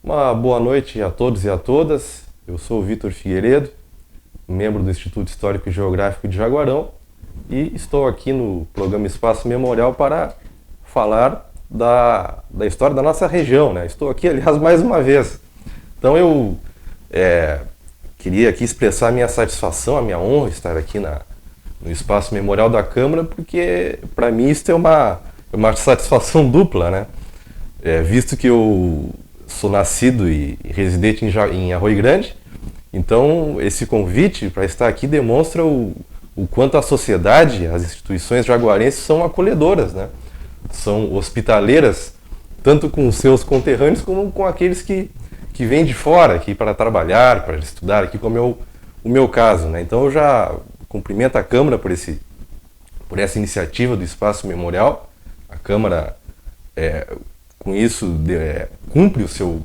Uma boa noite a todos e a todas. Eu sou o Vitor Figueiredo, membro do Instituto Histórico e Geográfico de Jaguarão, e estou aqui no programa Espaço Memorial para falar da história da nossa região, né? Estou aqui, aliás, mais uma vez. Então eu queria aqui expressar a minha satisfação, a minha honra estar aqui no Espaço Memorial da Câmara, porque para mim isso é uma satisfação dupla, né? Visto que eu sou nascido e residente em Arroio Grande, então esse convite para estar aqui demonstra o quanto a sociedade, as instituições jaguarenses são acolhedoras, né? São hospitaleiras, tanto com os seus conterrâneos como com aqueles que vêm de fora aqui para trabalhar, para estudar, aqui como é o meu caso, né? Então eu já cumprimento a Câmara por essa iniciativa do Espaço Memorial. A Câmara, com isso, cumpre o seu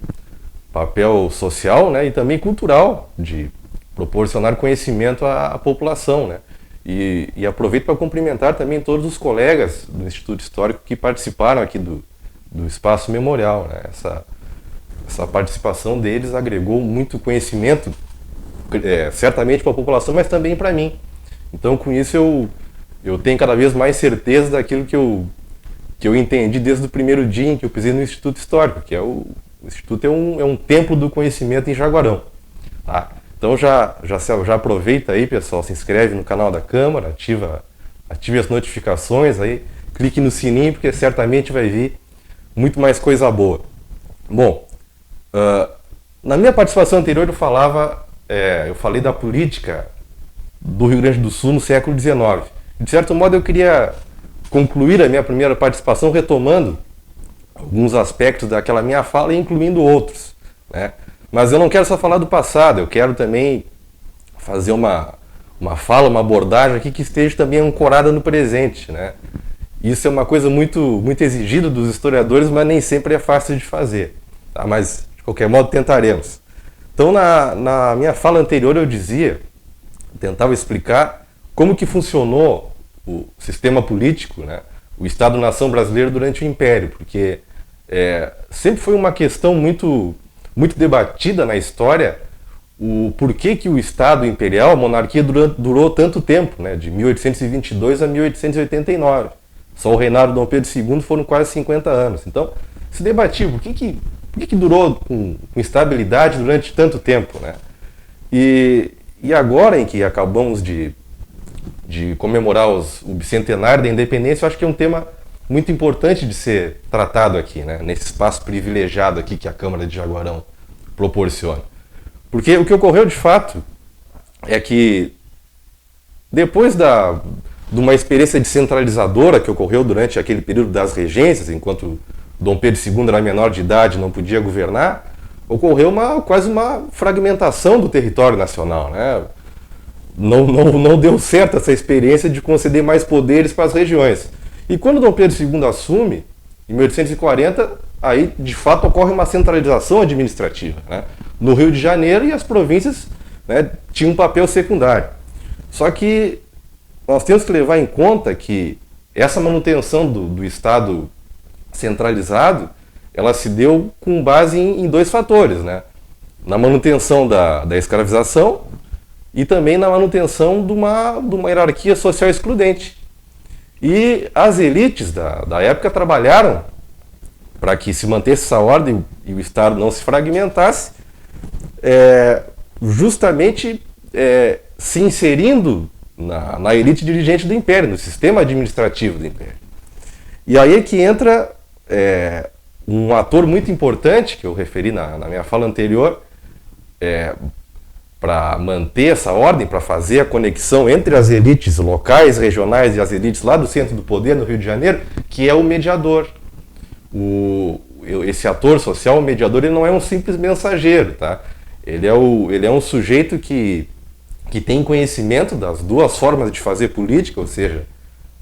papel social, né, e também cultural de proporcionar conhecimento à população, né? E aproveito para cumprimentar também todos os colegas do Instituto Histórico que participaram aqui do Espaço Memorial, né? Essa participação deles agregou muito conhecimento, certamente para a população, mas também para mim. Então, com isso, eu tenho cada vez mais certeza daquilo que eu entendi desde o primeiro dia em que eu pisei no Instituto Histórico, que o Instituto é um templo do conhecimento em Jaguarão. Tá? Então já aproveita aí, pessoal, se inscreve no canal da Câmara, ative as notificações aí, clique no sininho, porque certamente vai vir muito mais coisa boa. Bom, na minha participação anterior eu falei da política do Rio Grande do Sul no século XIX. De certo modo eu queria concluir a minha primeira participação retomando alguns aspectos daquela minha fala e incluindo outros, né? Mas eu não quero só falar do passado, eu quero também fazer uma abordagem aqui que esteja também ancorada no presente, né? Isso é uma coisa muito, muito exigida dos historiadores, mas nem sempre é fácil de fazer, tá? Mas de qualquer modo tentaremos. Então na minha fala anterior eu tentava explicar como que funcionou o sistema político, né? O Estado-nação brasileiro durante o Império, porque sempre foi uma questão muito, muito debatida na história o porquê que o Estado imperial, a monarquia, durou tanto tempo, né? De 1822 a 1889. Só o reinado de Dom Pedro II foram quase 50 anos. Então, se debatia por que durou com estabilidade durante tanto tempo, né? E agora em que acabamos de comemorar o bicentenário da independência, eu acho que é um tema muito importante de ser tratado aqui, né? Nesse espaço privilegiado aqui que a Câmara de Jaguarão proporciona. Porque o que ocorreu de fato é que depois de uma experiência descentralizadora que ocorreu durante aquele período das regências, enquanto Dom Pedro II era menor de idade e não podia governar, ocorreu quase uma fragmentação do território nacional, né? Não deu certo essa experiência de conceder mais poderes para as regiões. E quando Dom Pedro II assume, em 1840, aí de fato ocorre uma centralização administrativa, né? No Rio de Janeiro, e as províncias, né, tinham um papel secundário. Só que nós temos que levar em conta que essa manutenção do Estado centralizado, ela se deu com base em dois fatores, né? Na manutenção da escravização e também na manutenção de uma hierarquia social excludente. E as elites da época trabalharam para que se mantesse essa ordem e o Estado não se fragmentasse, justamente se inserindo na elite dirigente do Império, no sistema administrativo do Império. E aí é que entra um ator muito importante, que eu referi na minha fala anterior, para manter essa ordem, para fazer a conexão entre as elites locais, regionais e as elites lá do centro do poder, no Rio de Janeiro, que é o mediador. Esse ator social, o mediador, ele não é um simples mensageiro, tá? Ele é um sujeito que tem conhecimento das duas formas de fazer política, ou seja,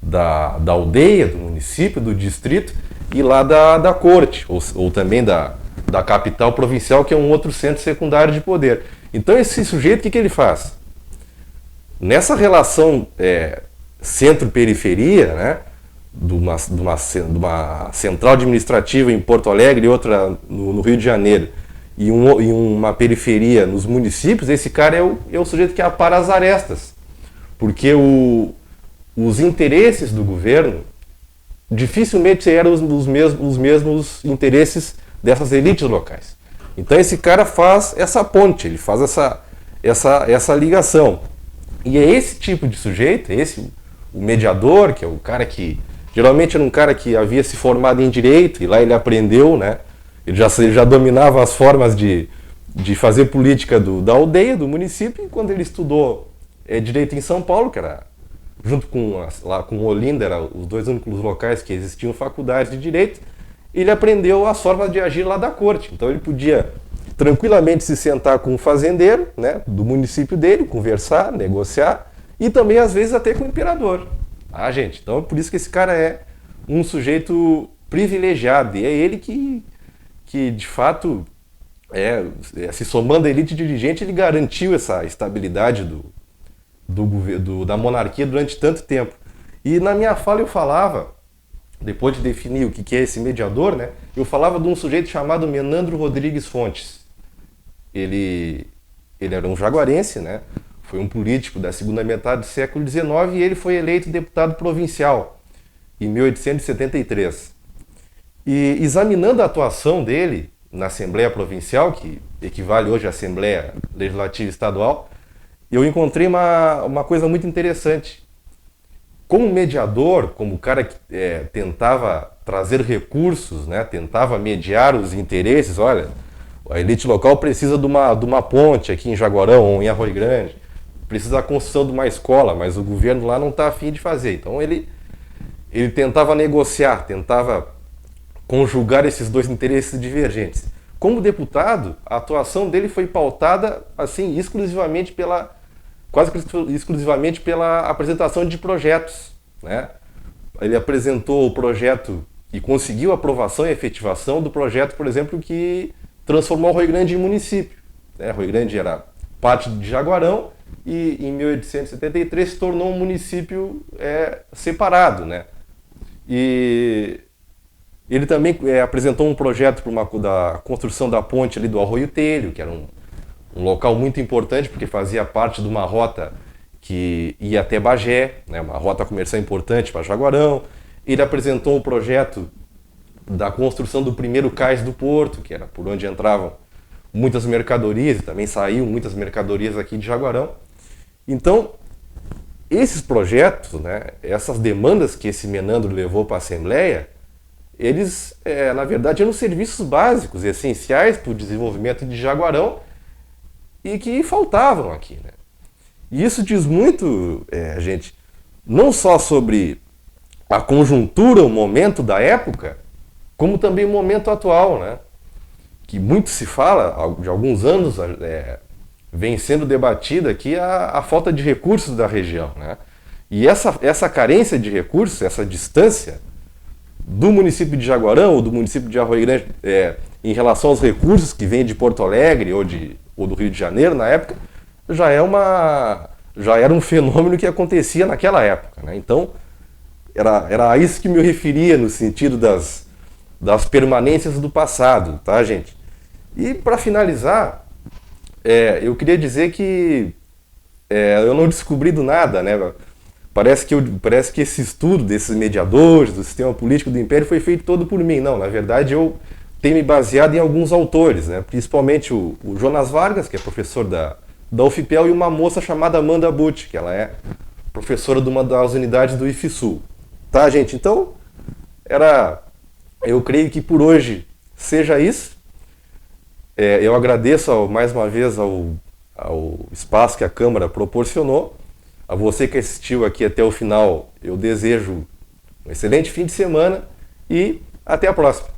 da aldeia, do município, do distrito, e lá da corte, ou também da capital provincial, que é um outro centro secundário de poder. Então esse sujeito, o que ele faz? Nessa relação centro-periferia, né, de uma central administrativa em Porto Alegre e outra no Rio de Janeiro, em uma periferia nos municípios, esse cara é o sujeito que apara as arestas. Porque os interesses do governo dificilmente eram os mesmos interesses dessas elites locais. Então esse cara faz essa ponte, ele faz essa ligação. E é esse tipo de sujeito, o mediador, que é o cara que geralmente era um cara que havia se formado em direito, e lá ele aprendeu, né? Ele já dominava as formas de fazer política da aldeia, do município, e quando ele estudou direito em São Paulo, que era junto com Olinda, eram os dois únicos locais que existiam faculdades de direito, ele aprendeu as formas de agir lá da corte. Então ele podia tranquilamente se sentar com um fazendeiro, né, do município dele, conversar, negociar, e também às vezes até com o imperador. Ah, gente, então é por isso que esse cara é um sujeito privilegiado, e é ele que de fato, se somando à elite dirigente, ele garantiu essa estabilidade da monarquia durante tanto tempo. E na minha fala eu falava, depois de definir o que é esse mediador, né, eu falava de um sujeito chamado Menandro Rodrigues Fontes. Ele era um jaguarense, né, foi um político da segunda metade do século XIX e ele foi eleito deputado provincial em 1873. E examinando a atuação dele na Assembleia Provincial, que equivale hoje à Assembleia Legislativa Estadual, eu encontrei uma coisa muito interessante. Como mediador, como o cara que tentava trazer recursos, né, tentava mediar os interesses, olha, a elite local precisa de uma ponte aqui em Jaguarão ou em Arroio Grande, precisa da construção de uma escola, mas o governo lá não está a fim de fazer. Então ele tentava negociar, tentava conjugar esses dois interesses divergentes. Como deputado, a atuação dele foi pautada assim quase exclusivamente pela apresentação de projetos, né? Ele apresentou o projeto e conseguiu a aprovação e efetivação do projeto, por exemplo, que transformou Arroio Grande em município, né? Arroio Grande era parte de Jaguarão e em 1873 se tornou um município separado, né? E ele também apresentou um projeto da construção da ponte ali do Arroio Telho, que era um local muito importante porque fazia parte de uma rota que ia até Bagé, né, uma rota comercial importante para Jaguarão. Ele apresentou um projeto da construção do primeiro cais do porto, que era por onde entravam muitas mercadorias e também saíam muitas mercadorias aqui de Jaguarão. Então, esses projetos, né, essas demandas que esse Menandro levou para a Assembleia, eles, na verdade, eram serviços básicos, essenciais para o desenvolvimento de Jaguarão e que faltavam aqui, né? E isso diz muito, gente, não só sobre a conjuntura, o momento da época, como também o momento atual, né? Que muito se fala, de alguns anos, vem sendo debatida aqui a falta de recursos da região, né? E essa carência de recursos, essa distância do município de Jaguarão ou do município de Arroio Grande em relação aos recursos que vêm de Porto Alegre ou do Rio de Janeiro na época, já era um fenômeno que acontecia naquela época, né? Então, era a isso que me referia no sentido das permanências do passado, tá, gente? E para finalizar, eu queria dizer que eu não descobri do nada, né? Parece que esse estudo desses mediadores, do sistema político do Império foi feito todo por mim. Não, na verdade eu tenho me baseado em alguns autores, né? Principalmente o Jonas Vargas, que é professor da UFPEL, e uma moça chamada Amanda Butt, que ela é professora de uma das unidades do IFSU. Tá, gente? Então, eu creio que por hoje seja isso. Eu agradeço mais uma vez ao espaço que a Câmara proporcionou. A você que assistiu aqui até o final, eu desejo um excelente fim de semana e até a próxima.